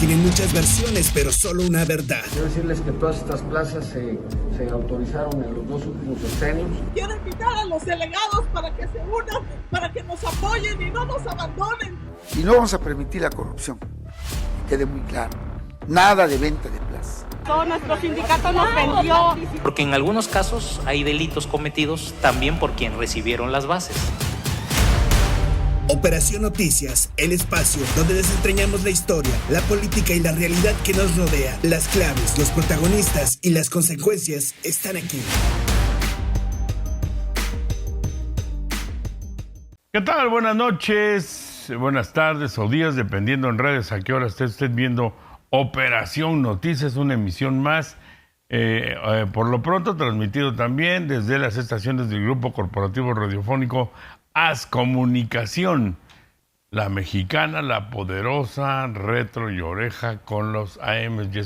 Tienen muchas versiones, pero solo una verdad. Quiero decirles que todas estas plazas se autorizaron en los 2 últimos sexenios. Quiero invitar a los delegados para que se unan, para que nos apoyen y no nos abandonen. Y no vamos a permitir la corrupción, que quede muy claro. Nada de venta de plazas. Todo nuestro sindicato nos vendió. Porque en algunos casos hay delitos cometidos también por quien recibieron las bases. Operación Noticias, el espacio donde desentrañamos la historia, la política y la realidad que nos rodea. Las claves, los protagonistas y las consecuencias están aquí. ¿Qué tal? Buenas noches, buenas tardes o días, dependiendo en redes a qué hora esté usted viendo Operación Noticias, una emisión más. Por lo pronto transmitido también desde las estaciones del Grupo Corporativo Radiofónico AS Comunicación, la mexicana, la poderosa, Retro y Oreja, con los AMs y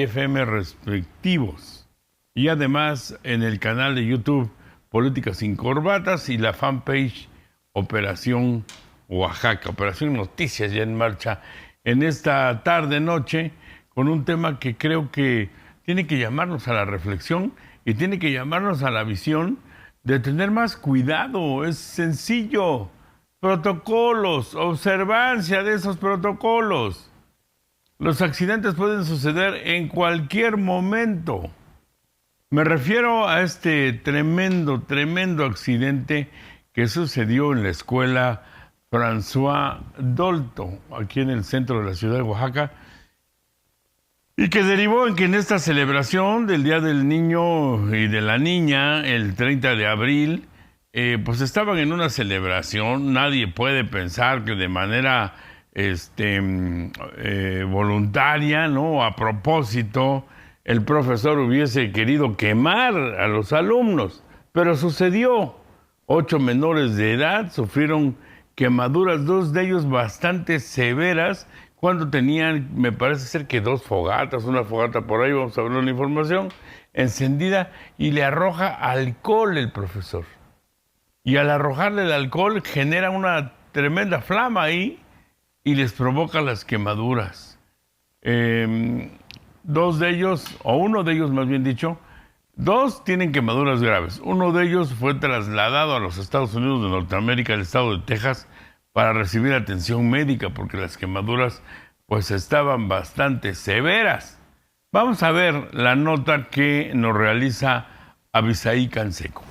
FM respectivos. Y además en el canal de YouTube Política sin Corbatas y la fanpage Operación Oaxaca, Operación Noticias ya en marcha en esta tarde-noche con un tema que creo que tiene que llamarnos a la reflexión y tiene que llamarnos a la visión de tener más cuidado. Es sencillo. Protocolos, observancia de esos protocolos. Los accidentes pueden suceder en cualquier momento. Me refiero a este tremendo accidente que sucedió en la escuela François Dolto, aquí en el centro de la ciudad de Oaxaca, y que derivó en que en esta celebración del Día del Niño y de la Niña, el 30 de abril, pues estaban en una celebración. Nadie puede pensar que de manera voluntaria, ¿no? A propósito, el profesor hubiese querido quemar a los alumnos, pero sucedió. 8 menores de edad sufrieron quemaduras, 2 de ellos bastante severas, cuando tenían, me parece ser que 2 fogatas, una fogata por ahí, vamos a ver la información, encendida, y le arroja alcohol el profesor. Y al arrojarle el alcohol genera una tremenda flama ahí y les provoca las quemaduras. 2 de ellos, o uno de ellos más bien dicho, 2 tienen quemaduras graves. Uno de ellos fue trasladado a los Estados Unidos de Norteamérica, al estado de Texas, para recibir atención médica, porque las quemaduras pues estaban bastante severas. Vamos a ver la nota que nos realiza Abisaí Canseco.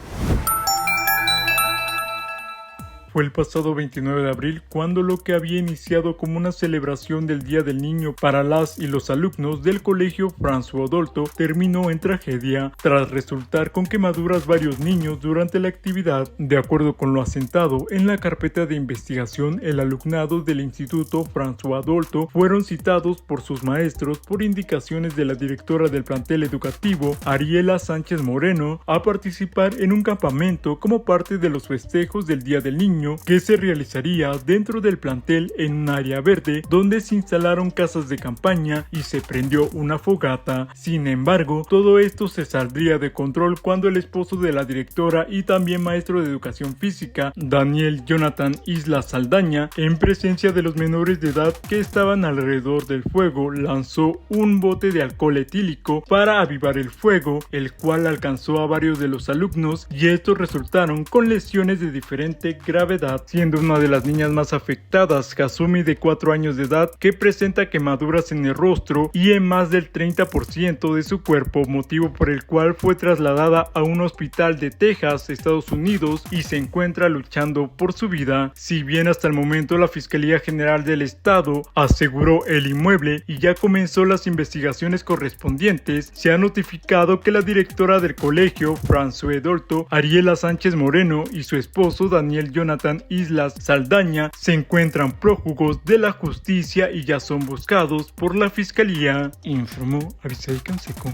Fue el pasado 29 de abril cuando lo que había iniciado como una celebración del Día del Niño para las y los alumnos del colegio François Dolto terminó en tragedia tras resultar con quemaduras varios niños durante la actividad. De acuerdo con lo asentado en la carpeta de investigación, el alumnado del Instituto François Dolto fueron citados por sus maestros por indicaciones de la directora del plantel educativo, Ariela Sánchez Moreno, a participar en un campamento como parte de los festejos del Día del Niño, que se realizaría dentro del plantel en un área verde donde se instalaron casas de campaña y se prendió una fogata. Sin embargo, todo esto se saldría de control cuando el esposo de la directora y también maestro de educación física, Daniel Jonathan Isla Saldaña, en presencia de los menores de edad que estaban alrededor del fuego, lanzó un bote de alcohol etílico para avivar el fuego, el cual alcanzó a varios de los alumnos y estos resultaron con lesiones de diferente gravedad, siendo una de las niñas más afectadas, Kazumi, de 4 años de edad, que presenta quemaduras en el rostro y en más del 30% de su cuerpo, motivo por el cual fue trasladada a un hospital de Texas, Estados Unidos, y se encuentra luchando por su vida. Si bien hasta el momento la Fiscalía General del Estado aseguró el inmueble y ya comenzó las investigaciones correspondientes, se ha notificado que la directora del colegio, François Dolto, Ariela Sánchez Moreno, y su esposo, Daniel Jonathan Islas Saldaña, se encuentran prófugos de la justicia y ya son buscados por la fiscalía, informó Abisaí Canseco.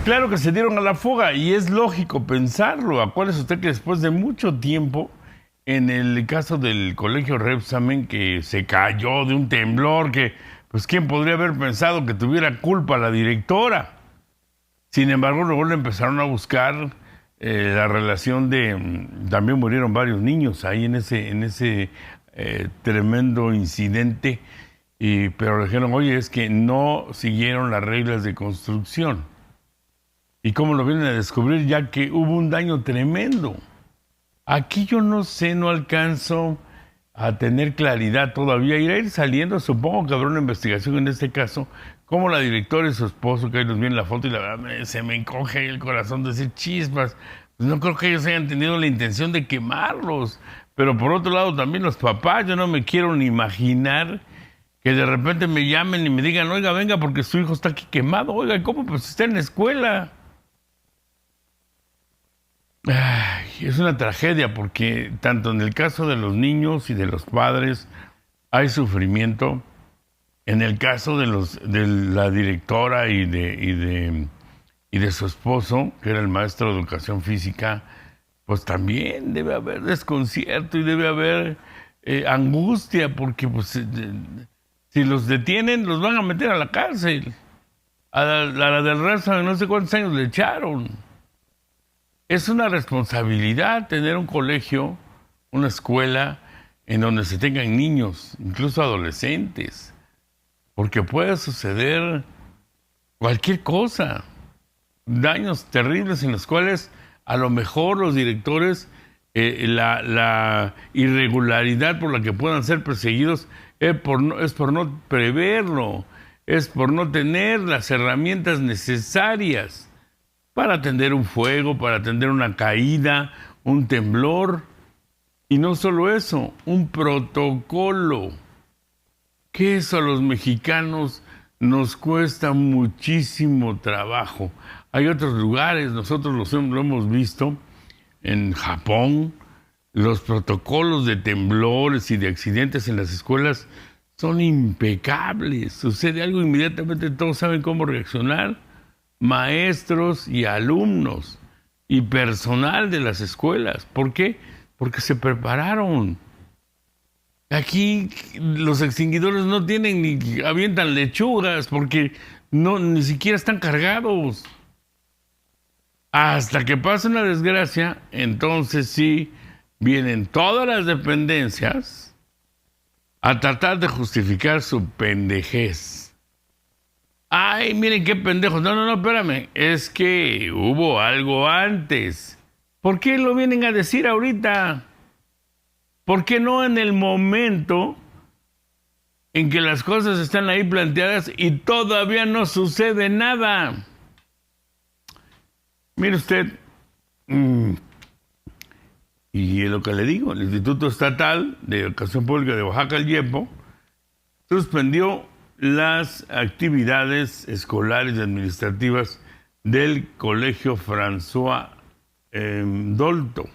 Claro que se dieron a la fuga y es lógico pensarlo. Acuérdese usted que después de mucho tiempo, en el caso del colegio Repsamen, que se cayó de un temblor, que pues quién podría haber pensado que tuviera culpa la directora. Sin embargo, luego le empezaron a buscar la relación de... También murieron varios niños ahí en ese tremendo incidente, pero le dijeron, oye, es que no siguieron las reglas de construcción. ¿Y cómo lo vienen a descubrir? Ya que hubo un daño tremendo. Aquí yo no sé, no alcanzo a tener claridad todavía. Irá a ir saliendo, supongo que habrá una investigación en este caso, como la directora y su esposo, que ahí nos viene la foto y la verdad se me encoge el corazón de decir chispas. Pues no creo que ellos hayan tenido la intención de quemarlos. Pero por otro lado también los papás, yo no me quiero ni imaginar que de repente me llamen y me digan, oiga, venga, porque su hijo está aquí quemado. Oiga, ¿cómo? Pues está en la escuela. Ay, es una tragedia porque tanto en el caso de los niños y de los padres hay sufrimiento. En el caso de la directora y de su esposo, que era el maestro de educación física, pues también debe haber desconcierto y debe haber angustia, porque pues, si los detienen, los van a meter a la cárcel. A la del resto de no sé cuántos años le echaron. Es una responsabilidad tener un colegio, una escuela, en donde se tengan niños, incluso adolescentes, porque puede suceder cualquier cosa, daños terribles en los cuales a lo mejor los directores, la irregularidad por la que puedan ser perseguidos es por no preverlo, es por no tener las herramientas necesarias para atender un fuego, para atender una caída, un temblor. Y no solo eso, un protocolo, que eso a los mexicanos nos cuesta muchísimo trabajo. Hay otros lugares, nosotros lo hemos visto, en Japón, los protocolos de temblores y de accidentes en las escuelas son impecables. Sucede algo, inmediatamente todos saben cómo reaccionar. Maestros y alumnos y personal de las escuelas. ¿Por qué? Porque se prepararon. Aquí los extinguidores no tienen ni avientan lechugas porque ni siquiera están cargados. Hasta que pasa una desgracia, entonces sí vienen todas las dependencias a tratar de justificar su pendejez. Ay, miren qué pendejos. No, espérame. Es que hubo algo antes. ¿Por qué lo vienen a decir ahorita? ¿Por qué no en el momento en que las cosas están ahí planteadas y todavía no sucede nada? Mire usted, y lo que le digo, el Instituto Estatal de Educación Pública de Oaxaca, el IEPO, suspendió las actividades escolares y administrativas del Colegio François Dolto.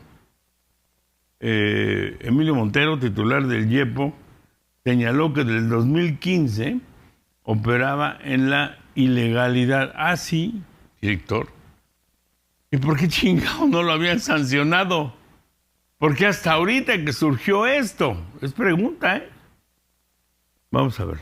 Emilio Montero, titular del IEPO, señaló que desde el 2015 operaba en la ilegalidad. Ah, sí, director. ¿Y por qué chingado no lo habían sancionado? ¿Por qué hasta ahorita que surgió esto? Es pregunta, ¿eh? Vamos a ver.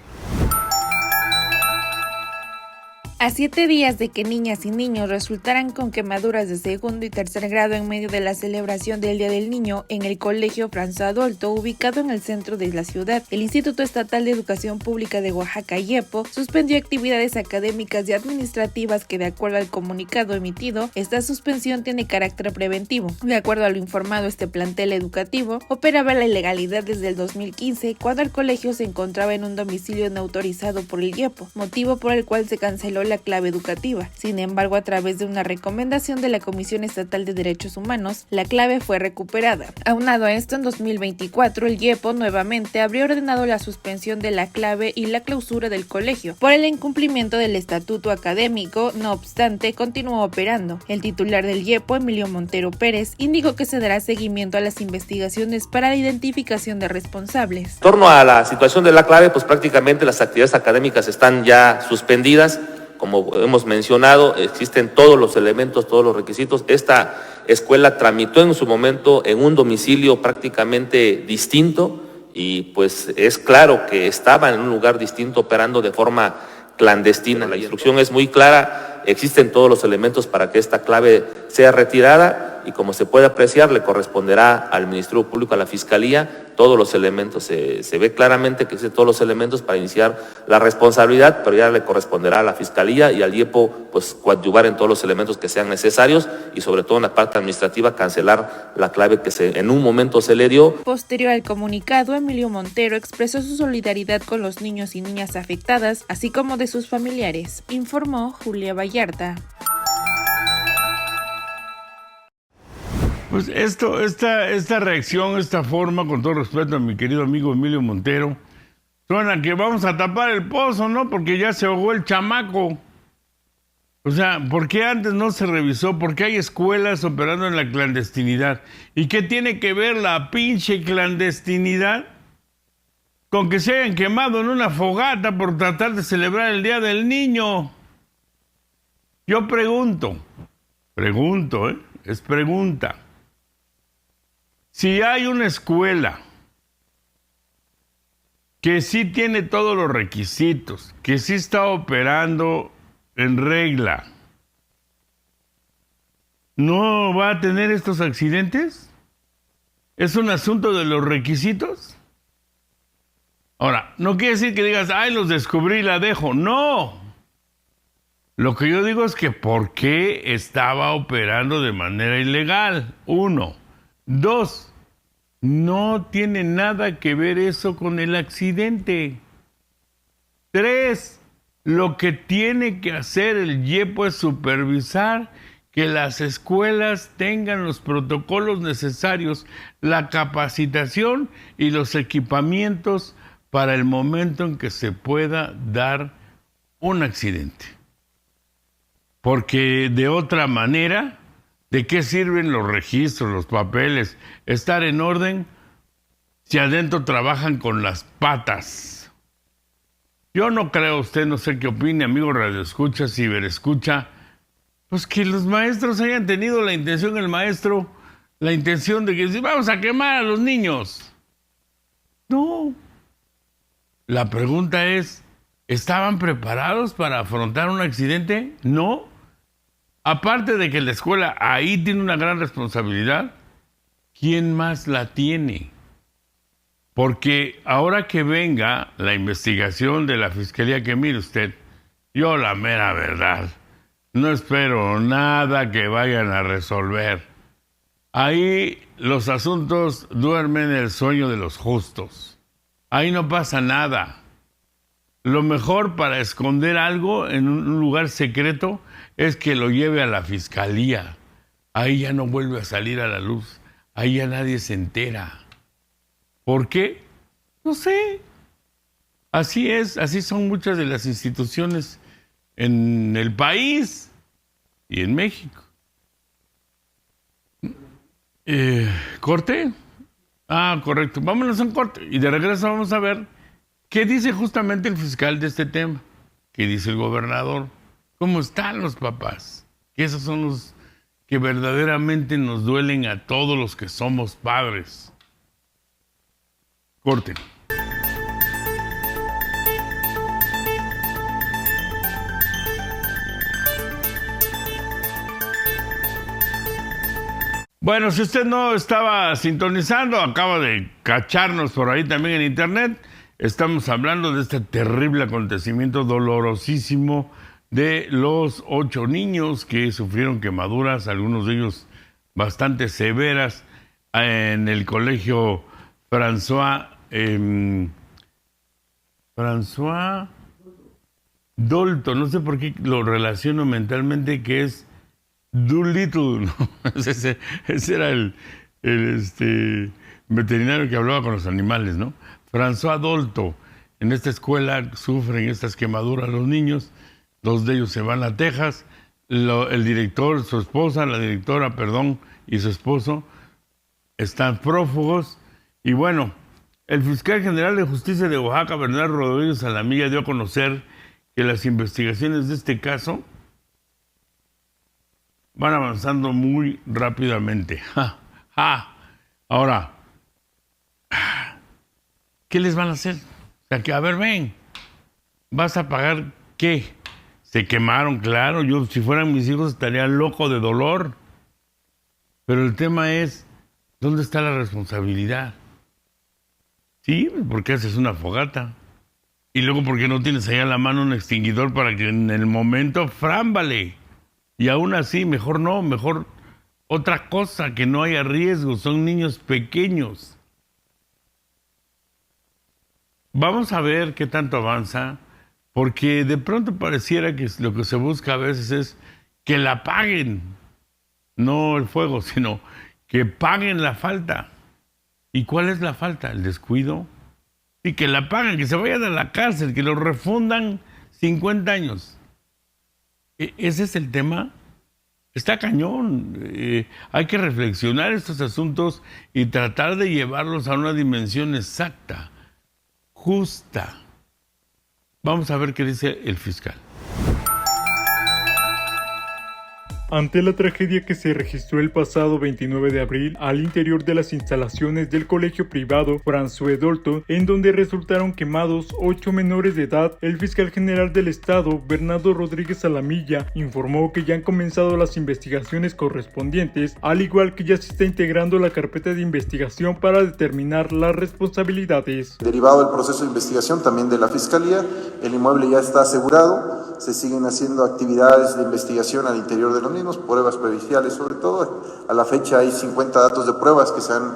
A 7 días de que niñas y niños resultaran con quemaduras de segundo y tercer grado en medio de la celebración del Día del Niño en el Colegio François Dolto, ubicado en el centro de la ciudad, el Instituto Estatal de Educación Pública de Oaxaca, IEPO, suspendió actividades académicas y administrativas que, de acuerdo al comunicado emitido, esta suspensión tiene carácter preventivo. De acuerdo a lo informado, este plantel educativo operaba la ilegalidad desde el 2015, cuando el colegio se encontraba en un domicilio no autorizado por el IEPO, motivo por el cual se canceló la clave educativa. Sin embargo, a través de una recomendación de la Comisión Estatal de Derechos Humanos, la clave fue recuperada. Aunado a esto, en 2024, el IEPO nuevamente habría ordenado la suspensión de la clave y la clausura del colegio por el incumplimiento del estatuto académico. No obstante, continuó operando. El titular del IEPO, Emilio Montero Pérez, indicó que se dará seguimiento a las investigaciones para la identificación de responsables. En torno a la situación de la clave, pues prácticamente las actividades académicas están ya suspendidas. Como hemos mencionado, existen todos los elementos, todos los requisitos. Esta escuela tramitó en su momento en un domicilio prácticamente distinto y pues es claro que estaba en un lugar distinto operando de forma clandestina. La instrucción es muy clara, existen todos los elementos para que esta clave sea retirada y como se puede apreciar, le corresponderá al Ministerio Público, a la Fiscalía, todos los elementos. Se ve claramente que existen todos los elementos para iniciar la responsabilidad, pero ya le corresponderá a la Fiscalía y al IEPO pues coadyuvar en todos los elementos que sean necesarios y sobre todo en la parte administrativa cancelar la clave que en un momento se le dio. Posterior al comunicado, Emilio Montero expresó su solidaridad con los niños y niñas afectadas, así como de sus familiares, informó Julia Vallarta. Pues esta reacción, esta forma, con todo respeto a mi querido amigo Emilio Montero, suena que vamos a tapar el pozo, ¿no? Porque ya se ahogó el chamaco. O sea, ¿por qué antes no se revisó? ¿Por qué hay escuelas operando en la clandestinidad? ¿Y qué tiene que ver la pinche clandestinidad con que se hayan quemado en una fogata por tratar de celebrar el Día del Niño? Yo pregunto, es pregunta. Si hay una escuela que sí tiene todos los requisitos, que sí está operando en regla, ¿no va a tener estos accidentes? ¿Es un asunto de los requisitos? Ahora, no quiere decir que digas, ay, los descubrí y la dejo. No. Lo que yo digo es que ¿por qué estaba operando de manera ilegal? 1. 2, no tiene nada que ver eso con el accidente. 3, lo que tiene que hacer el IEPO es supervisar que las escuelas tengan los protocolos necesarios, la capacitación y los equipamientos para el momento en que se pueda dar un accidente. Porque de otra manera, ¿de qué sirven los registros, los papeles, estar en orden si adentro trabajan con las patas? Yo no creo, usted no sé qué opine, amigo radioescucha, ciberescucha, pues que los maestros hayan tenido la intención, el maestro, la intención de que vamos a quemar a los niños. No. La pregunta es, ¿estaban preparados para afrontar un accidente? No. Aparte de que la escuela ahí tiene una gran responsabilidad, ¿quién más la tiene? Porque ahora que venga la investigación de la Fiscalía, que mire usted, yo la mera verdad, no espero nada que vayan a resolver. Ahí los asuntos duermen el sueño de los justos. Ahí no pasa nada. Lo mejor para esconder algo en un lugar secreto es que lo lleve a la Fiscalía. Ahí ya no vuelve a salir a la luz. Ahí ya nadie se entera. ¿Por qué? No sé. Así es, así son muchas de las instituciones en el país y en México. ¿Corte? Ah, correcto. Vámonos a un corte. Y de regreso vamos a ver qué dice justamente el fiscal de este tema. ¿Qué dice el gobernador? ¿Cómo están los papás? Que esos son los que verdaderamente nos duelen a todos los que somos padres. Corte. Bueno, si usted no estaba sintonizando, acaba de cacharnos por ahí también en internet, estamos hablando de este terrible acontecimiento dolorosísimo de los 8 niños que sufrieron quemaduras, algunos de ellos bastante severas, en el colegio François Dolto, no sé por qué lo relaciono mentalmente, que es Doolittle, ¿no? Ese era el veterinario que hablaba con los animales, ¿no? François Dolto. En esta escuela sufren estas quemaduras los niños, 2 de ellos se van a Texas, el director, su esposa, la directora, perdón, y su esposo están prófugos. Y bueno, el fiscal general de justicia de Oaxaca, Bernardo Rodríguez Alamilla, dio a conocer que las investigaciones de este caso van avanzando muy rápidamente. Ahora, ¿qué les van a hacer? O sea, que, a ver, ven, ¿vas a pagar qué? Se quemaron, claro. Yo, si fueran mis hijos, estaría loco de dolor. Pero el tema es, ¿dónde está la responsabilidad? Sí, porque haces una fogata. Y luego porque no tienes allá a la mano un extinguidor para que en el momento frámbale. Y aún así, mejor no, mejor otra cosa, que no haya riesgo. Son niños pequeños. Vamos a ver qué tanto avanza, porque de pronto pareciera que lo que se busca a veces es que la paguen. No el fuego, sino que paguen la falta. ¿Y cuál es la falta? El descuido. Y que la paguen, que se vayan a la cárcel, que lo refundan 50 años. Ese es el tema. Está cañón. Hay que reflexionar estos asuntos y tratar de llevarlos a una dimensión exacta, justa. Vamos a ver qué dice el fiscal. Ante la tragedia que se registró el pasado 29 de abril al interior de las instalaciones del colegio privado François Dolto, en donde resultaron quemados 8 menores de edad, el fiscal general del estado, Bernardo Rodríguez Alamilla, informó que ya han comenzado las investigaciones correspondientes, al igual que ya se está integrando la carpeta de investigación para determinar las responsabilidades. Derivado del proceso de investigación también de la fiscalía, el inmueble ya está asegurado. Se siguen haciendo actividades de investigación al interior de los mismos, pruebas periciales sobre todo. A la fecha hay 50 datos de pruebas que se han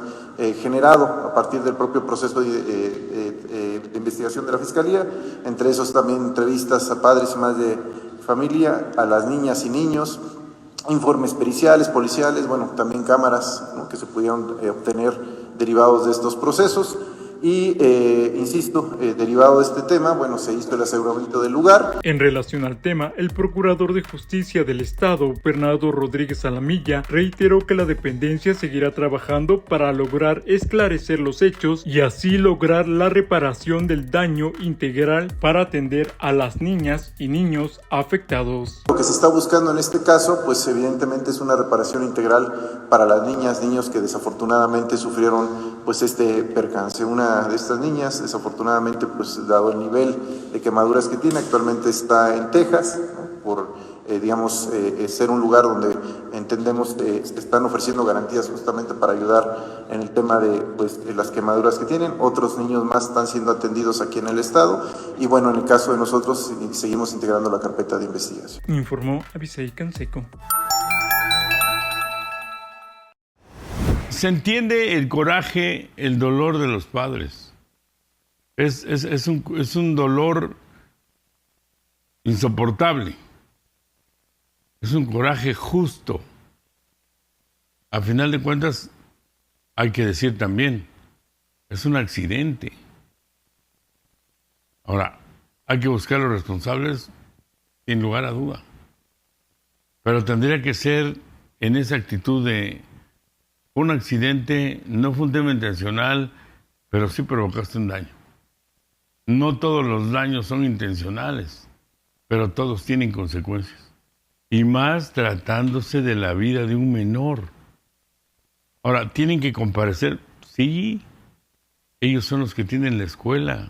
generado a partir del propio proceso de investigación de la Fiscalía. Entre esos también entrevistas a padres y madres de familia, a las niñas y niños, informes periciales, policiales, bueno, también cámaras, ¿no?, que se pudieron obtener derivados de estos procesos. Y, insisto, derivado de este tema, bueno, se hizo el aseguramiento del lugar. En relación al tema, el Procurador de Justicia del Estado, Bernardo Rodríguez Alamilla, reiteró que la dependencia seguirá trabajando para lograr esclarecer los hechos y así lograr la reparación del daño integral para atender a las niñas y niños afectados. Lo que se está buscando en este caso, pues evidentemente es una reparación integral para las niñas, niños que desafortunadamente sufrieron pues este percance. Una de estas niñas, desafortunadamente, pues dado el nivel de quemaduras que tiene, actualmente está en Texas, ¿no?, por, ser un lugar donde entendemos se están ofreciendo garantías justamente para ayudar en el tema de las quemaduras que tienen. Otros niños más están siendo atendidos aquí en el estado y bueno, en el caso de nosotros seguimos integrando la carpeta de investigación. Informó Abisai Canseco. Se entiende el coraje, el dolor de los padres. Es un dolor insoportable. Es un coraje justo. A final de cuentas, hay que decir también, es un accidente. Ahora, hay que buscar a los responsables sin lugar a duda. Pero tendría que ser en esa actitud de un accidente, no fue un tema intencional, pero sí provocaste un daño. No todos los daños son intencionales, pero todos tienen consecuencias. Y más tratándose de la vida de un menor. Ahora, ¿tienen que comparecer? Sí, ellos son los que tienen la escuela.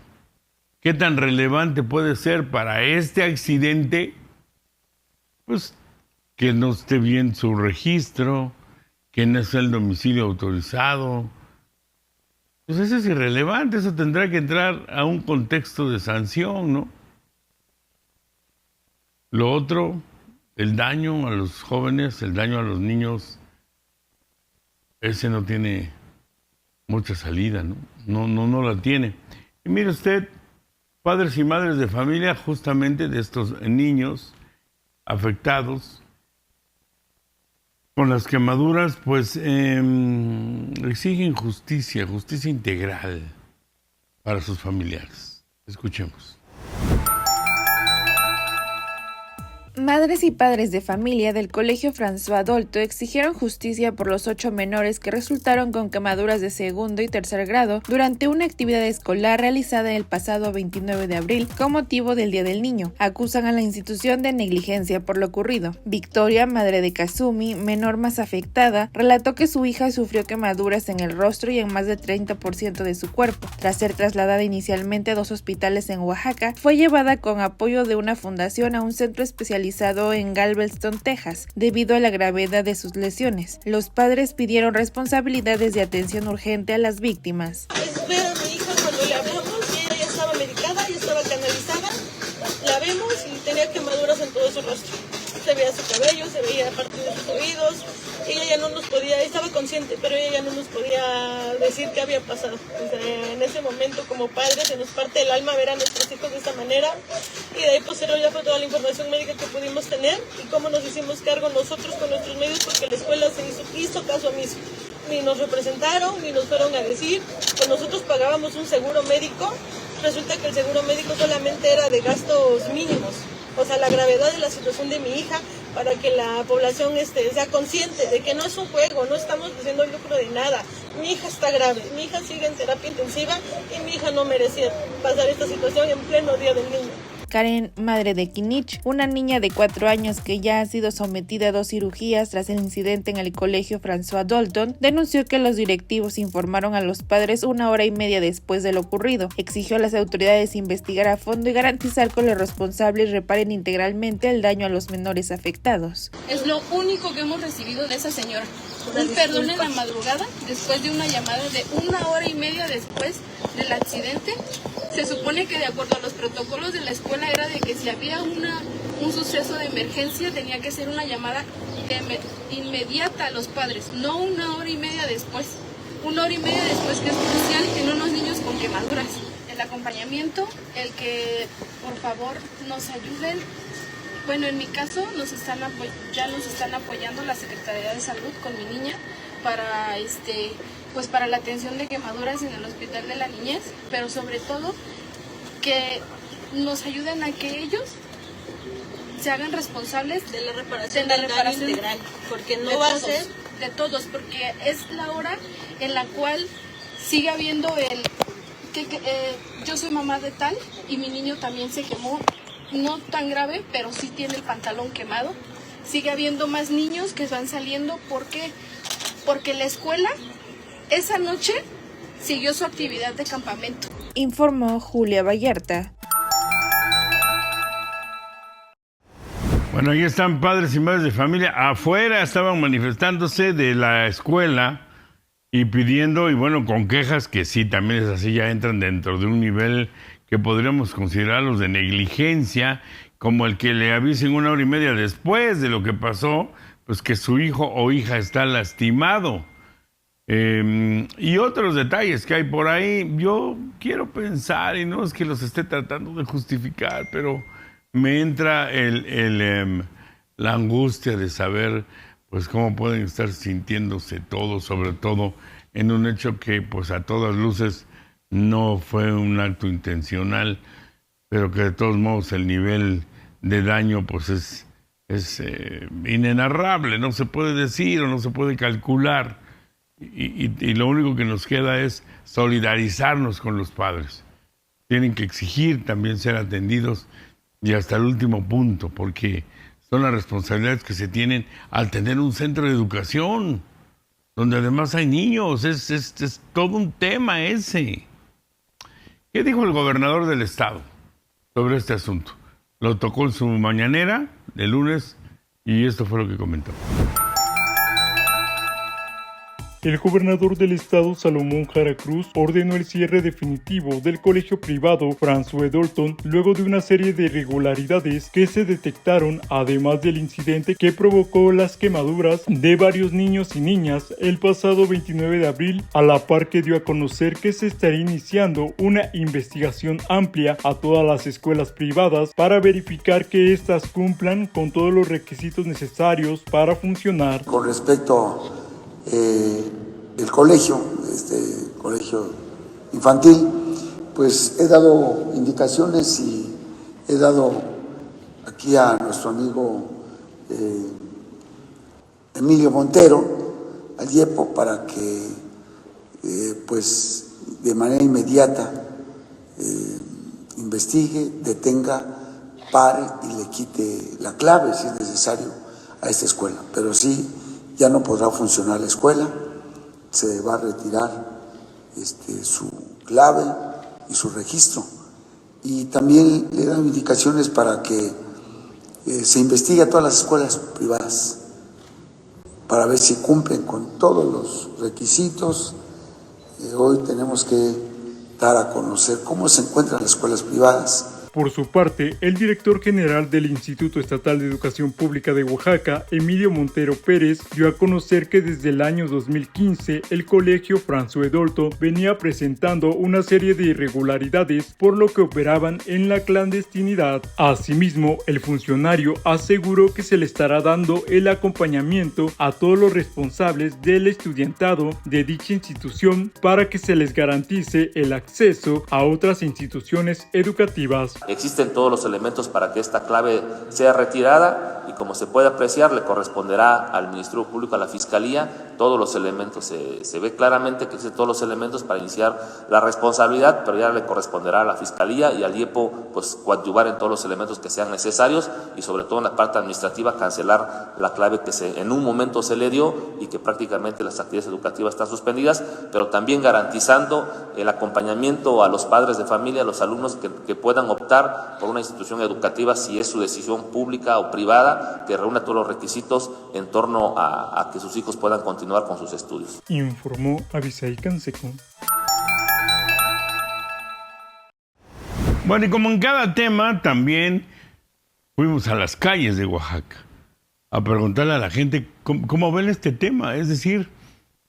¿Qué tan relevante puede ser para este accidente? Pues que no esté bien su registro, que no es el domicilio autorizado. Pues eso es irrelevante, eso tendrá que entrar a un contexto de sanción, ¿no? Lo otro, el daño a los jóvenes, el daño a los niños, ese no tiene mucha salida, ¿no? No la tiene. Y mire usted, padres y madres de familia justamente de estos niños afectados con las quemaduras, pues exigen justicia integral para sus familiares. Escuchemos. Madres y padres de familia del Colegio François Dolto exigieron justicia por los 8 menores que resultaron con quemaduras de segundo y tercer grado durante una actividad escolar realizada el pasado 29 de abril con motivo del Día del Niño. Acusan a la institución de negligencia por lo ocurrido. Victoria, madre de Kazumi, menor más afectada, relató que su hija sufrió quemaduras en el rostro y en más del 30% de su cuerpo. Tras ser trasladada inicialmente a 2 hospitales en Oaxaca, fue llevada con apoyo de una fundación a un centro especializado hospitalizado en Galveston, Texas, debido a la gravedad de sus lesiones. Los padres pidieron responsabilidades de atención urgente a las víctimas. Ver a mi hija cuando le hablamos y ella ya estaba medicada, ya estaba canalizada, la vemos y tenía quemaduras en todo su rostro. Se veía su cabello, se veía parte de sus oídos. Ella ya no nos podía, estaba consciente, pero ella ya no nos podía decir qué había pasado. O sea, en ese momento como padres se nos parte el alma ver a nuestros hijos de esta manera, y de ahí posterior ya fue toda la información médica que pudimos tener y cómo nos hicimos cargo nosotros con nuestros medios, porque la escuela se hizo caso omiso. Ni nos representaron, ni nos fueron a decir, pues nosotros pagábamos un seguro médico, resulta que el seguro médico solamente era de gastos mínimos. O sea, la gravedad de la situación de mi hija, para que la población sea consciente de que no es un juego, no estamos haciendo lucro de nada. Mi hija está grave, mi hija sigue en terapia intensiva y mi hija no merecía pasar esta situación en pleno Día del Niño. Karen, madre de Kinich, una niña de 4 años que ya ha sido sometida a 2 cirugías tras el incidente en el colegio François Dolton, denunció que los directivos informaron a los padres 1 hora y media después de lo ocurrido. Exigió a las autoridades investigar a fondo y garantizar que los responsables reparen integralmente el daño a los menores afectados. Es lo único que hemos recibido de esa señora. Un perdón en la madrugada, después de una llamada de 1 hora y media después del accidente. Se supone que de acuerdo a los protocolos de la escuela era de que si había un suceso de emergencia tenía que ser una llamada inmediata a los padres, no 1 hora y media después. 1 hora y media después, que es crucial en unos niños con quemaduras. El acompañamiento, el que por favor nos ayuden. Bueno, en mi caso ya nos están apoyando la Secretaría de Salud con mi niña para para la atención de quemaduras en el Hospital de la Niñez, pero sobre todo que nos ayuden a que ellos se hagan responsables de la reparación integral, porque no va a ser de todos, porque es la hora en la cual sigue habiendo yo soy mamá de tal y mi niño también se quemó, no tan grave, pero sí tiene el pantalón quemado. Sigue habiendo más niños que van saliendo, porque la escuela esa noche siguió su actividad de campamento. Informó Julia Vallarta. Bueno, ahí están padres y madres de familia. Afuera estaban manifestándose de la escuela y pidiendo, y bueno, con quejas que sí, también es así, ya entran dentro de un nivel que podríamos considerarlos de negligencia, como el que le avisen 1 hora y media después de lo que pasó, pues que su hijo o hija está lastimado. Y otros detalles que hay por ahí. Yo quiero pensar, y no es que los esté tratando de justificar, pero me entra la angustia de saber pues cómo pueden estar sintiéndose todos, sobre todo en un hecho que pues a todas luces no fue un acto intencional, pero que de todos modos el nivel de daño pues es inenarrable, no se puede decir o no se puede calcular. Y lo único que nos queda es solidarizarnos con los padres. Tienen que exigir también ser atendidos y hasta el último punto, porque son las responsabilidades que se tienen al tener un centro de educación, donde además hay niños. Es todo un tema ese. ¿Qué dijo el gobernador del estado sobre este asunto? Lo tocó en su mañanera de lunes y esto fue lo que comentó. El gobernador del estado, Salomón Jara Cruz, ordenó el cierre definitivo del colegio privado François Dolton luego de una serie de irregularidades que se detectaron, además del incidente que provocó las quemaduras de varios niños y niñas el pasado 29 de abril, a la par que dio a conocer que se estaría iniciando una investigación amplia a todas las escuelas privadas para verificar que éstas cumplan con todos los requisitos necesarios para funcionar. Con respecto el colegio, colegio infantil, pues he dado indicaciones y he dado aquí a nuestro amigo Emilio Montero, al IEPO, para que pues de manera inmediata investigue, detenga, pare y le quite la clave, si es necesario, a esta escuela. Pero sí, ya no podrá funcionar la escuela, se va a retirar su clave y su registro. Y también le dan indicaciones para que se investiga a todas las escuelas privadas para ver si cumplen con todos los requisitos. Hoy tenemos que dar a conocer cómo se encuentran las escuelas privadas. Por su parte, el director general del Instituto Estatal de Educación Pública de Oaxaca, Emilio Montero Pérez, dio a conocer que desde el año 2015 el colegio François Dolto venía presentando una serie de irregularidades por lo que operaban en la clandestinidad. Asimismo, el funcionario aseguró que se le estará dando el acompañamiento a todos los responsables del estudiantado de dicha institución para que se les garantice el acceso a otras instituciones educativas. Existen todos los elementos para que esta clave sea retirada y, como se puede apreciar, le corresponderá al Ministerio Público, a la Fiscalía, todos los elementos. Se ve claramente que existen todos los elementos para iniciar la responsabilidad, pero ya le corresponderá a la Fiscalía y al IEPO pues coadyuvar en todos los elementos que sean necesarios y, sobre todo en la parte administrativa, cancelar la clave que en un momento se le dio y que prácticamente las actividades educativas están suspendidas, pero también garantizando el acompañamiento a los padres de familia, a los alumnos que puedan optar por una institución educativa si es su decisión pública o privada, que reúna todos los requisitos en torno a que sus hijos puedan continuar con sus estudios. Informó Abisaí Canseco. Bueno, y como en cada tema, también fuimos a las calles de Oaxaca a preguntarle a la gente cómo ven este tema. Es decir,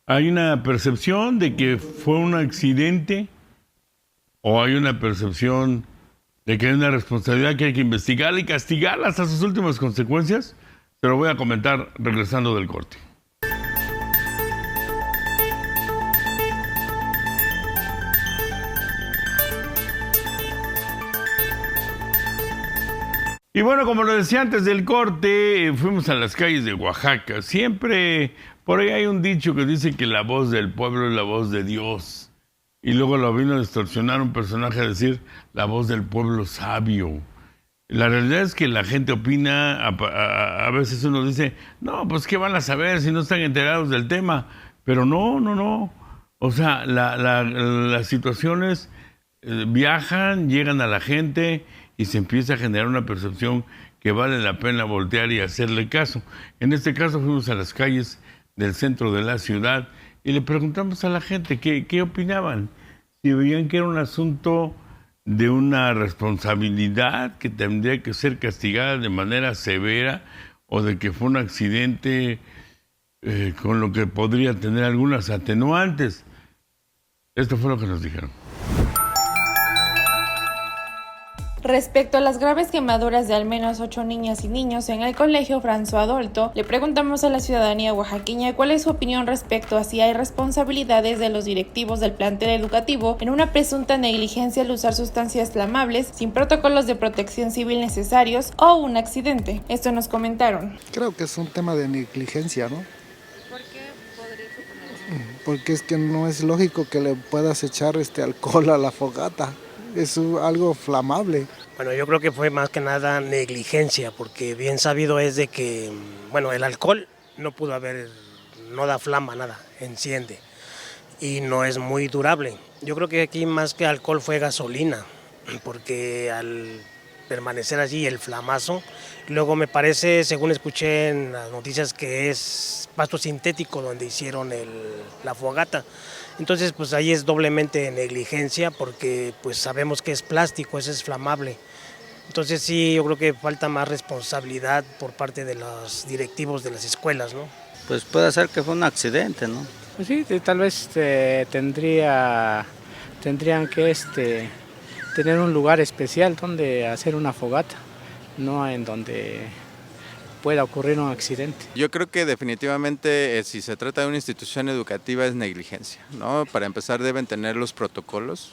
hay una percepción de que fue un accidente o hay una percepción de que hay una responsabilidad que hay que investigar y castigarla hasta sus últimas consecuencias. Se lo voy a comentar regresando del corte. Y bueno, como lo decía antes del corte, fuimos a las calles de Oaxaca. Siempre, por ahí hay un dicho que dice que la voz del pueblo es la voz de Dios. Y luego lo vino a distorsionar un personaje a decir la voz del pueblo sabio. La realidad es que la gente opina, a veces uno dice, no, pues ¿qué van a saber si no están enterados del tema? Pero no. O sea, las situaciones viajan, llegan a la gente y se empieza a generar una percepción que vale la pena voltear y hacerle caso. En este caso fuimos a las calles del centro de la ciudad y le preguntamos a la gente qué opinaban, si veían que era un asunto de una responsabilidad que tendría que ser castigada de manera severa o de que fue un accidente con lo que podría tener algunas atenuantes. Esto fue lo que nos dijeron. Respecto a las graves quemaduras de al menos 8 niñas y niños en el colegio François Dolto, le preguntamos a la ciudadanía oaxaqueña cuál es su opinión respecto a si hay responsabilidades de los directivos del plantel educativo en una presunta negligencia al usar sustancias flamables sin protocolos de protección civil necesarios o un accidente. Esto nos comentaron. Creo que es un tema de negligencia, ¿no? ¿Por qué podría suponer? Porque es que no es lógico que le puedas echar alcohol a la fogata. Es algo flamable. Bueno, yo creo que fue más que nada negligencia, porque bien sabido es de que, bueno, el alcohol no pudo haber, no da flama, nada, enciende y no es muy durable. Yo creo que aquí más que alcohol fue gasolina, porque al permanecer allí el flamazo, luego me parece, según escuché en las noticias, que es pasto sintético donde hicieron la fogata. Entonces, pues ahí es doblemente negligencia porque pues sabemos que es plástico, eso es flamable. Entonces sí, yo creo que falta más responsabilidad por parte de los directivos de las escuelas, ¿no? Pues puede ser que fue un accidente, ¿no? Pues sí, tal vez tendrían que tener un lugar especial donde hacer una fogata, no en donde pueda ocurrir un accidente. Yo creo que definitivamente si se trata de una institución educativa es negligencia, ¿no? Para empezar deben tener los protocolos,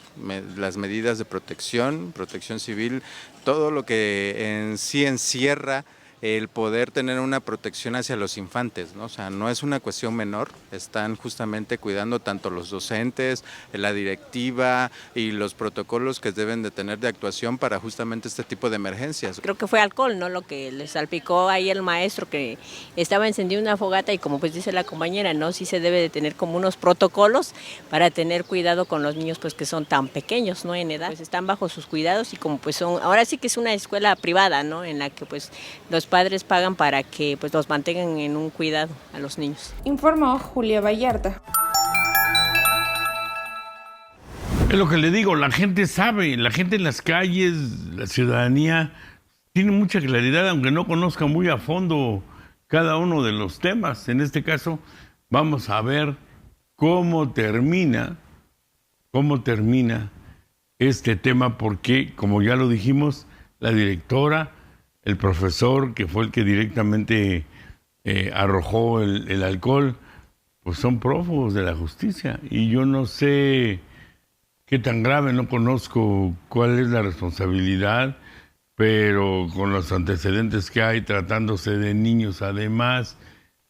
las medidas de protección civil, todo lo que en sí encierra el poder tener una protección hacia los infantes, ¿no? O sea, no es una cuestión menor, están justamente cuidando tanto los docentes, la directiva y los protocolos que deben de tener de actuación para justamente este tipo de emergencias. Creo que fue alcohol, ¿no? Lo que le salpicó ahí el maestro, que estaba encendiendo una fogata, y como pues dice la compañera, ¿no? Sí se debe de tener como unos protocolos para tener cuidado con los niños pues que son tan pequeños, ¿no? En edad, pues están bajo sus cuidados, y como pues son, ahora sí que es una escuela privada, ¿no? En la que pues los padres pagan para que pues los mantengan en un cuidado a los niños. Informó Julia Vallarta. Es lo que le digo, la gente sabe, la gente en las calles, la ciudadanía tiene mucha claridad, aunque no conozca muy a fondo cada uno de los temas. En este caso, vamos a ver cómo termina este tema, porque, como ya lo dijimos, la directora, el profesor, que fue el que directamente arrojó el alcohol, pues son prófugos de la justicia. Y yo no sé qué tan grave, no conozco cuál es la responsabilidad, pero con los antecedentes que hay, tratándose de niños además,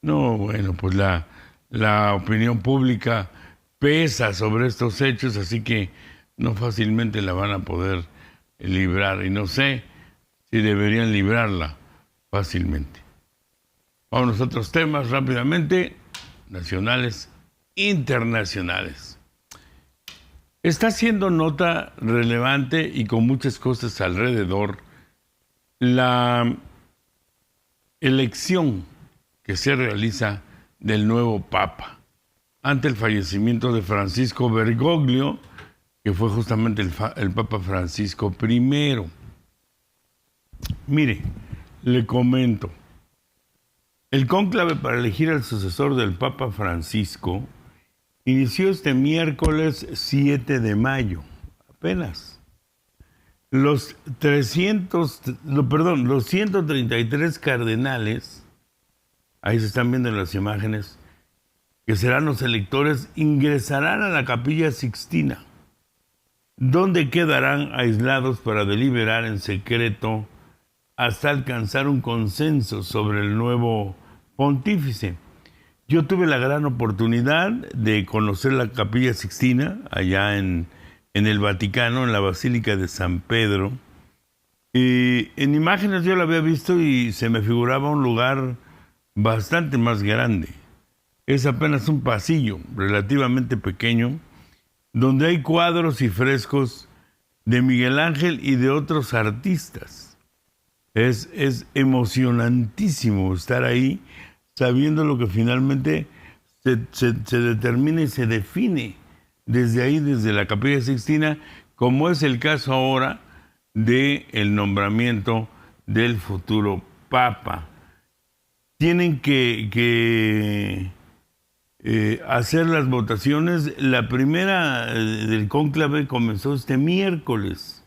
no, bueno, pues la opinión pública pesa sobre estos hechos, así que no fácilmente la van a poder librar, y no sé si deberían librarla fácilmente. Vamos a otros temas rápidamente, nacionales, internacionales. Está haciendo nota relevante y con muchas cosas alrededor la elección que se realiza del nuevo Papa ante el fallecimiento de Francisco Bergoglio, que fue justamente el Papa Francisco I. Mire, le comento. El cónclave para elegir al sucesor del Papa Francisco inició este miércoles 7 de mayo, apenas. Los 133 cardenales, ahí se están viendo las imágenes, que serán los electores, ingresarán a la Capilla Sixtina, donde quedarán aislados para deliberar en secreto hasta alcanzar un consenso sobre el nuevo pontífice. Yo tuve la gran oportunidad de conocer la Capilla Sixtina allá en el Vaticano, en la Basílica de San Pedro. Y en imágenes yo la había visto y se me figuraba un lugar bastante más grande. Es apenas un pasillo relativamente pequeño, donde hay cuadros y frescos de Miguel Ángel y de otros artistas. Es emocionantísimo estar ahí, sabiendo lo que finalmente se determina y se define desde ahí, desde la Capilla Sixtina, como es el caso ahora del nombramiento del futuro Papa. Tienen que hacer las votaciones. La primera del cónclave comenzó este miércoles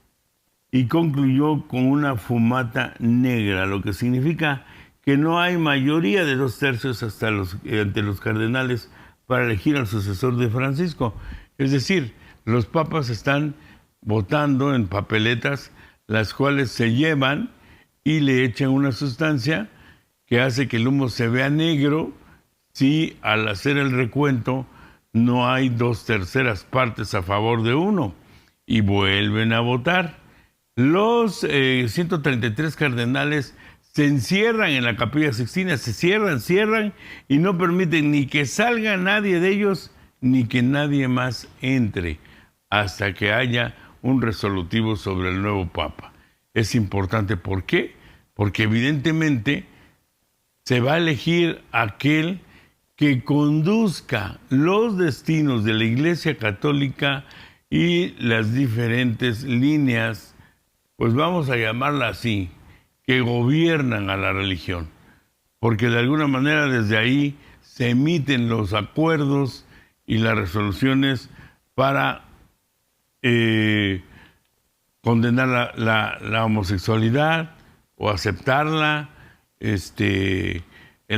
y concluyó con una fumata negra, lo que significa que no hay mayoría de 2/3 ante los cardenales para elegir al sucesor de Francisco. Es decir, los papas están votando en papeletas, las cuales se llevan y le echan una sustancia que hace que el humo se vea negro si al hacer el recuento no hay 2/3 partes a favor de uno, y vuelven a votar. Los 133 cardenales se encierran en la Capilla Sixtina, se cierran y no permiten ni que salga nadie de ellos ni que nadie más entre hasta que haya un resolutivo sobre el nuevo Papa. Es importante, ¿por qué? Porque evidentemente se va a elegir aquel que conduzca los destinos de la Iglesia Católica y las diferentes líneas, pues vamos a llamarla así, que gobiernan a la religión, porque de alguna manera desde ahí se emiten los acuerdos y las resoluciones para condenar la homosexualidad o aceptarla, el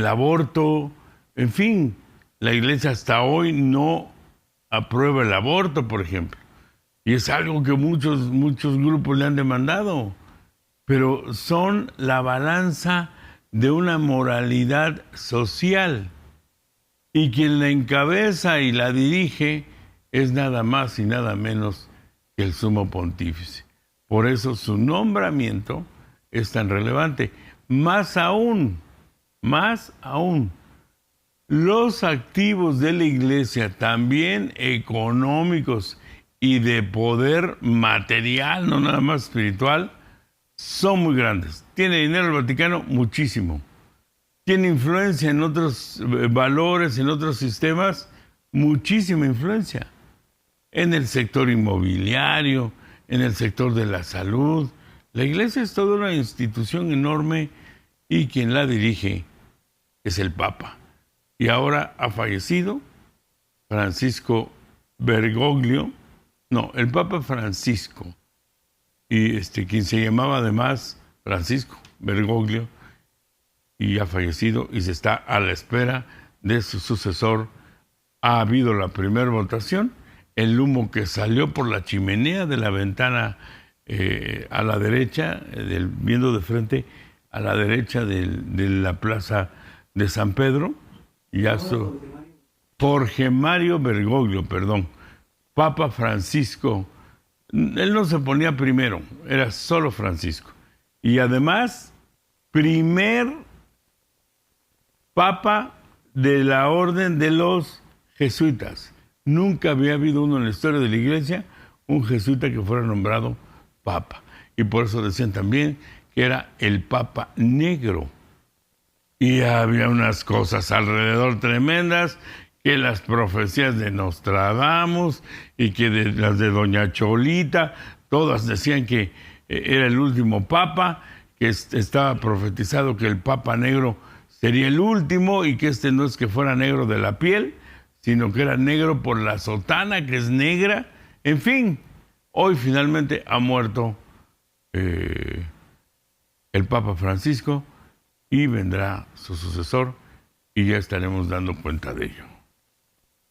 aborto, en fin, la Iglesia hasta hoy no aprueba el aborto, por ejemplo, y es algo que muchos grupos le han demandado. Pero son la balanza de una moralidad social. Y quien la encabeza y la dirige es nada más y nada menos que el sumo pontífice. Por eso su nombramiento es tan relevante. Más aún, los activos de la Iglesia, también económicos y de poder material, no nada más espiritual, son muy grandes. ¿Tiene dinero el Vaticano? Muchísimo. ¿Tiene influencia en otros valores, en otros sistemas? Muchísima influencia. En el sector inmobiliario, en el sector de la salud. La Iglesia es toda una institución enorme y quien la dirige es el Papa. Y ahora ha fallecido Francisco Bergoglio, el Papa Francisco, y quien se llamaba además Francisco Bergoglio, y ha fallecido y se está a la espera de su sucesor. Ha habido la primera votación, el humo que salió por la chimenea de la ventana a la derecha, viendo de frente a la derecha de la plaza de San Pedro, Jorge Mario Bergoglio, Papa Francisco. Él no se ponía primero, era solo Francisco. Y además, primer Papa de la Orden de los Jesuitas. Nunca había habido uno en la historia de la Iglesia, un jesuita que fuera nombrado Papa. Y por eso decían también que era el Papa negro. Y había unas cosas alrededor tremendas, que las profecías de Nostradamus y que las de Doña Cholita, todas decían que era el último Papa, que estaba profetizado que el Papa negro sería el último y que no es que fuera negro de la piel, sino que era negro por la sotana, que es negra. En fin, hoy finalmente ha muerto el Papa Francisco y vendrá su sucesor y ya estaremos dando cuenta de ello.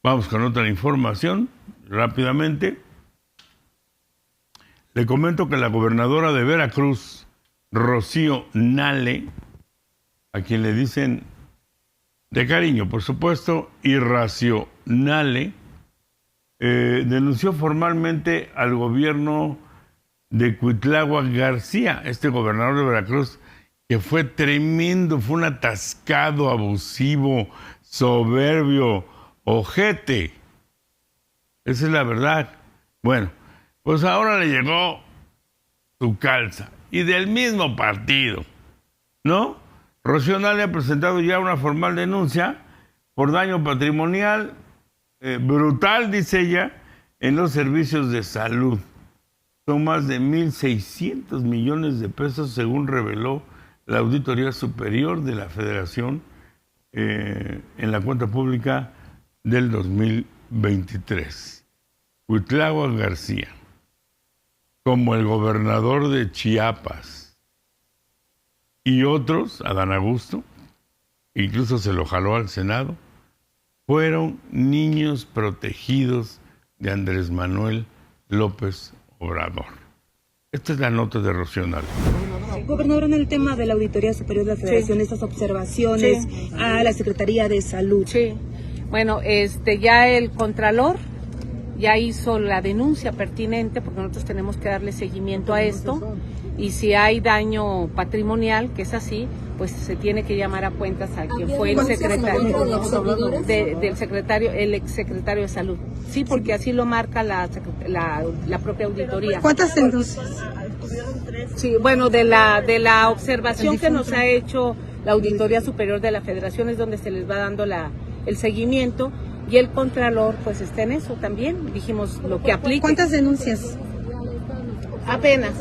Vamos con otra información, rápidamente. Le comento que la gobernadora de Veracruz, Rocío Nale, a quien le dicen de cariño, por supuesto, irracional, denunció formalmente al gobierno de Cuitláhuac García, este gobernador de Veracruz, que fue tremendo, fue un atascado, abusivo, soberbio, ojete. Esa es la verdad. Bueno, pues ahora le llegó su calza, y del mismo partido, ¿no? Rocío Nale ha presentado ya una formal denuncia por daño patrimonial brutal, dice ella, en los servicios de salud. Son más de 1.600 millones de pesos, según reveló la Auditoría Superior de la Federación en la cuenta pública del 2023. Cuitláhuac García, como el gobernador de Chiapas, y otros, Adán Augusto, incluso se lo jaló al Senado, fueron niños protegidos de Andrés Manuel López Obrador. Esta es la nota de Rocío Nale. Gobernador, en el tema de la Auditoría Superior de la Federación, estas observaciones a la Secretaría de Salud. Sí, bueno, ya el Contralor ya hizo la denuncia pertinente, porque nosotros tenemos que darle seguimiento a esto, y si hay daño patrimonial, que es así, pues se tiene que llamar a cuentas a quien fue el secretario del secretario, el exsecretario de Salud. Sí, porque así lo marca la propia auditoría. ¿Cuántas denuncias? Sí, bueno, de la observación que nos ha hecho la Auditoría Superior de la Federación es donde se les va dando el seguimiento, y el Contralor pues está en eso también. Dijimos lo que aplica. ¿Cuántas denuncias? Apenas.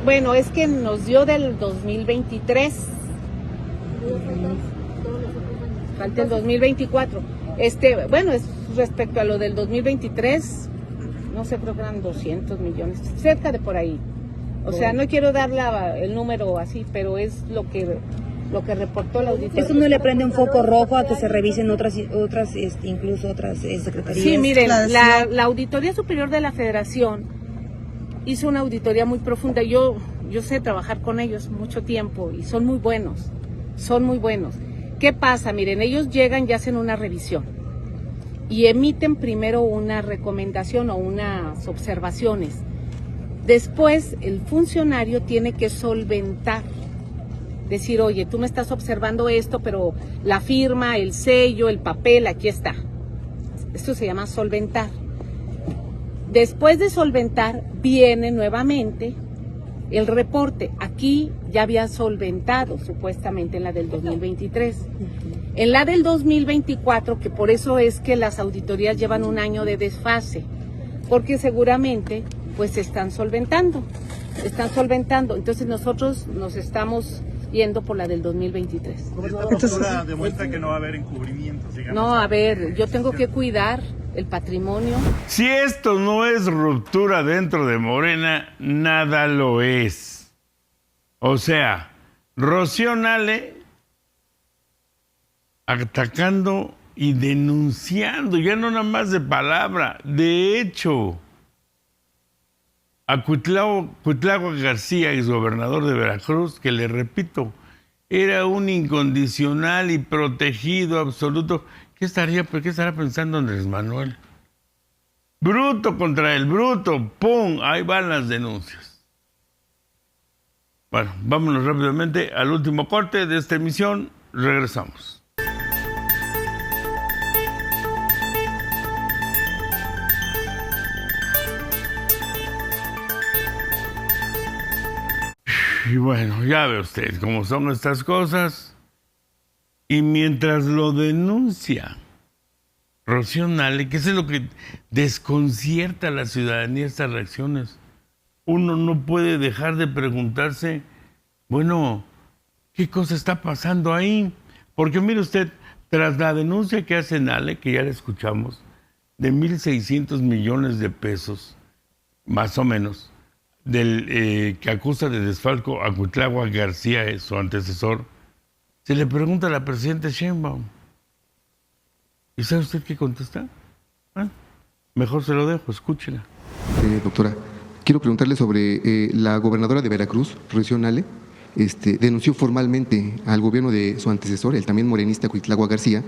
Bueno, es que nos dio del 2023. Falta el 2024. Bueno, es respecto a lo del 2023, no sé, creo que eran 200 millones, cerca de por ahí. O sea, no quiero dar el número así, pero es lo que reportó la auditoría. ¿Eso no le prende un foco rojo a que se revisen otras incluso otras secretarías? Sí, miren, la Auditoría Superior de la Federación hizo una auditoría muy profunda. Yo sé trabajar con ellos mucho tiempo y son muy buenos. son muy buenos. ¿Qué pasa? Miren, ellos llegan y hacen una revisión y emiten primero una recomendación o unas observaciones. Después el funcionario tiene que solventar, decir, oye, tú me estás observando esto, pero la firma, el sello, el papel, aquí está. Esto se llama solventar. Después de solventar, viene nuevamente el reporte. Aquí ya había solventado supuestamente en la del 2023. En la del 2024, que por eso es que las auditorías llevan un año de desfase, porque seguramente pues están solventando. Entonces nosotros nos estamos yendo por la del 2023. Esta postura demuestra que no va a haber encubrimientos, digamos. No, a ver, yo tengo que cuidar el patrimonio. Si esto no es ruptura dentro de Morena, nada lo es. O sea, Rocío Nale atacando y denunciando, ya no nada más de palabra, de hecho, a Cuitlagua García, exgobernador de Veracruz, que le repito, era un incondicional y protegido absoluto. ¿Qué estará pensando Andrés Manuel? Bruto contra el bruto, ¡pum! Ahí van las denuncias. Bueno, vámonos rápidamente al último corte de esta emisión. Regresamos. Y bueno, ya ve usted cómo son estas cosas. Y mientras lo denuncia Rocío Nale, que eso es lo que desconcierta a la ciudadanía, estas reacciones, uno no puede dejar de preguntarse, bueno, ¿qué cosa está pasando ahí? Porque mire usted, tras la denuncia que hace Nale, que ya la escuchamos, de 1,600 millones de pesos, más o menos, que acusa de desfalco a Cuitlagua García, su antecesor, se le pregunta a la presidenta Sheinbaum. ¿Y sabe usted qué contesta? Mejor se lo dejo, escúchela. Doctora, quiero preguntarle sobre la gobernadora de Veracruz, Rocío Nale, denunció formalmente al gobierno de su antecesor, el también morenista Cuitlagua García,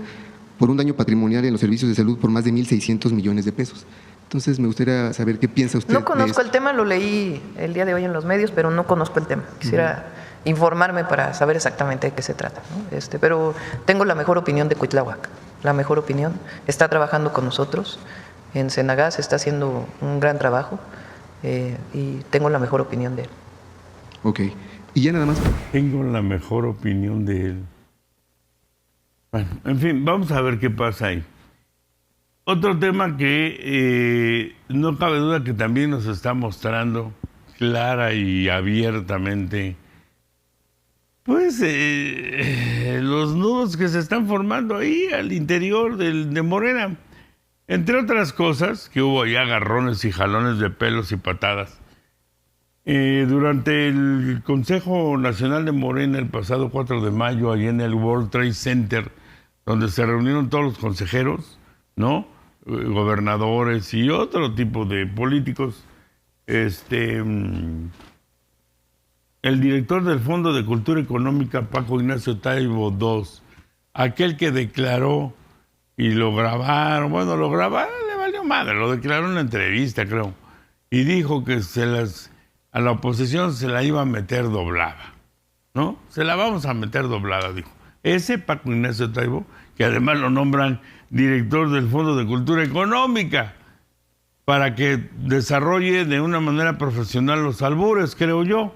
por un daño patrimonial en los servicios de salud por más de 1,600 millones de pesos. Entonces me gustaría saber qué piensa usted. No conozco el tema, lo leí el día de hoy en los medios, pero no conozco el tema. Quisiera informarme para saber exactamente de qué se trata, ¿no? Pero tengo la mejor opinión de Cuitláhuac, la mejor opinión. Está trabajando con nosotros en Senagas, está haciendo un gran trabajo y tengo la mejor opinión de él. Ok. Y ya nada más. Tengo la mejor opinión de él. Bueno, en fin, vamos a ver qué pasa ahí. Otro tema que no cabe duda que también nos está mostrando clara y abiertamente, pues, los nudos que se están formando ahí al interior de Morena. Entre otras cosas, que hubo ya agarrones y jalones de pelos y patadas. Durante el Consejo Nacional de Morena el pasado 4 de mayo, allí en el World Trade Center, donde se reunieron todos los consejeros, ¿no? Gobernadores y otro tipo de políticos, el director del Fondo de Cultura Económica, Paco Ignacio Taibo II, aquel que declaró y lo grabaron, le valió madre, lo declaró en la entrevista, creo, y dijo que a la oposición se la iba a meter doblada, ¿no? Se la vamos a meter doblada, dijo. Ese Paco Ignacio Taibo, que además lo nombran director del Fondo de Cultura Económica, para que desarrolle de una manera profesional los albures, creo yo.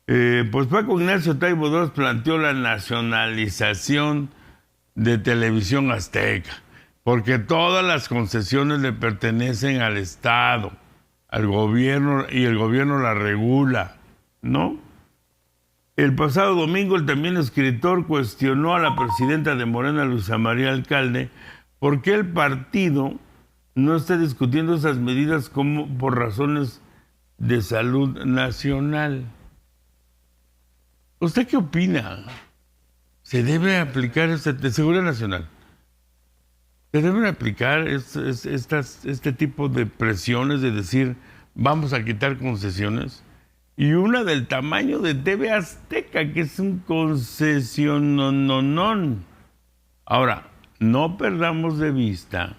Pues Paco Ignacio Taibo II planteó la nacionalización de Televisión Azteca, porque todas las concesiones le pertenecen al Estado, al gobierno, y el gobierno la regula, ¿no? El pasado domingo el también escritor cuestionó a la presidenta de Morena, Luisa María Alcalde, por qué el partido no está discutiendo esas medidas como por razones de salud nacional. ¿Usted qué opina? ¿Se debe aplicar de seguridad nacional? ¿Se deben aplicar este tipo de presiones de decir vamos a quitar concesiones? y una del tamaño de TV Azteca, que es un concesionononón. Ahora, no perdamos de vista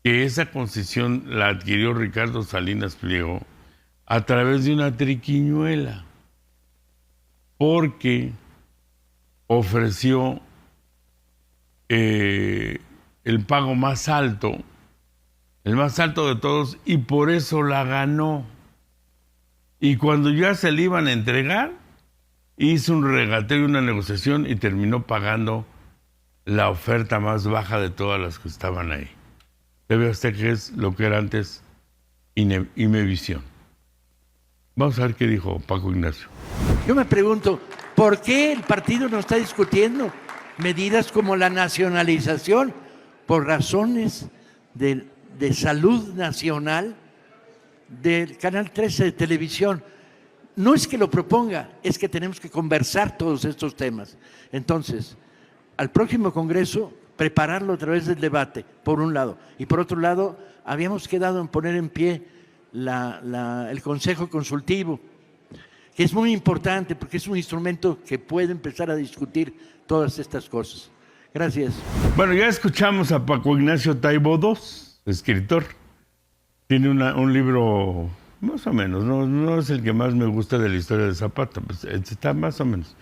que esa concesión la adquirió Ricardo Salinas Pliego a través de una triquiñuela, porque ofreció el pago más alto, el más alto de todos, y por eso la ganó. Y cuando ya se le iban a entregar, hizo un regateo y una negociación y terminó pagando la oferta más baja de todas las que estaban ahí. TV Azteca es lo que era antes Imevisión. Vamos a ver qué dijo Paco Ignacio. Yo me pregunto, ¿por qué el partido no está discutiendo medidas como la nacionalización por razones de salud nacional del Canal 13 de televisión? No es que lo proponga, es que tenemos que conversar todos estos temas. Entonces, al próximo Congreso, prepararlo a través del debate, por un lado. Y por otro lado, habíamos quedado en poner en pie el Consejo Consultivo, que es muy importante porque es un instrumento que puede empezar a discutir todas estas cosas. Gracias. Bueno, ya escuchamos a Paco Ignacio Taibo II, escritor. Tiene un libro más o menos, no es el que más me gusta de la historia de Zapata, pues está más o menos.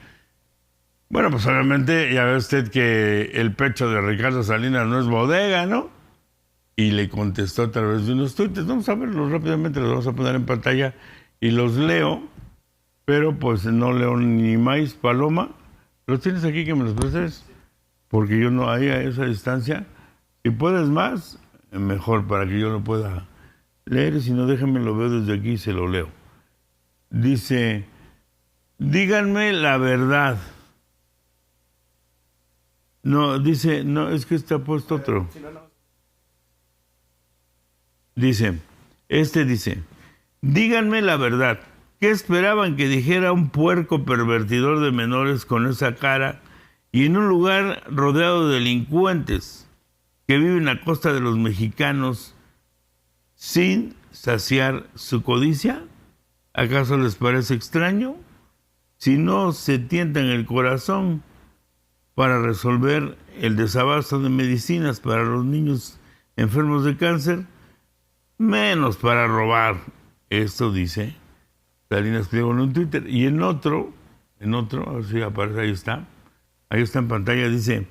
Bueno, pues obviamente ya ve usted que el pecho de Ricardo Salinas no es bodega, ¿no? Y le contestó a través de unos tuites. Vamos a verlos rápidamente, los vamos a poner en pantalla y los leo, pero pues no leo ni maíz, paloma. ¿Los tienes aquí que me los prestes? Porque yo no hay a esa distancia. Si puedes más, mejor para que yo lo pueda leer. Si no, déjenme lo veo desde aquí y se lo leo. Dice, díganme la verdad. No, dice, no, es que está puesto otro. Dice, díganme la verdad. ¿Qué esperaban que dijera un puerco pervertidor de menores con esa cara y en un lugar rodeado de delincuentes que viven a costa de los mexicanos sin saciar su codicia? ¿Acaso les parece extraño? Si no se tientan el corazón para resolver el desabasto de medicinas para los niños enfermos de cáncer, menos para robar. Esto dice Salinas Pliego en un Twitter. Y en otro, a ver si aparece, ahí está en pantalla, dice,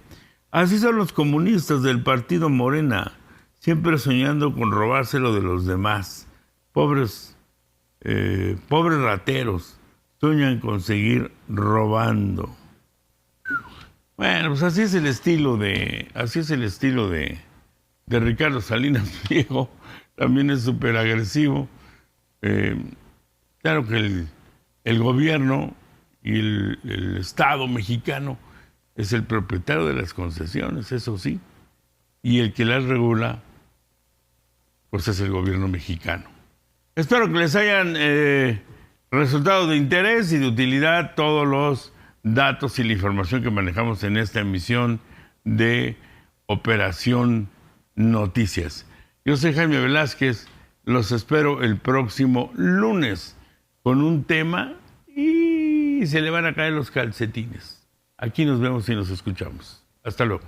así son los comunistas del partido Morena, siempre soñando con robárselo de los demás. Pobres rateros, sueñan con seguir robando. Bueno, pues así es el estilo de Ricardo Salinas Pliego. También es súper agresivo. Claro que el gobierno y el Estado mexicano es el propietario de las concesiones, eso sí, y el que las regula, pues es el gobierno mexicano. Espero que les hayan resultado de interés y de utilidad todos los datos y la información que manejamos en esta emisión de Operación Noticias. Yo soy Jaime Velázquez, los espero el próximo lunes con un tema y se le van a caer los calcetines. Aquí nos vemos y nos escuchamos. Hasta luego.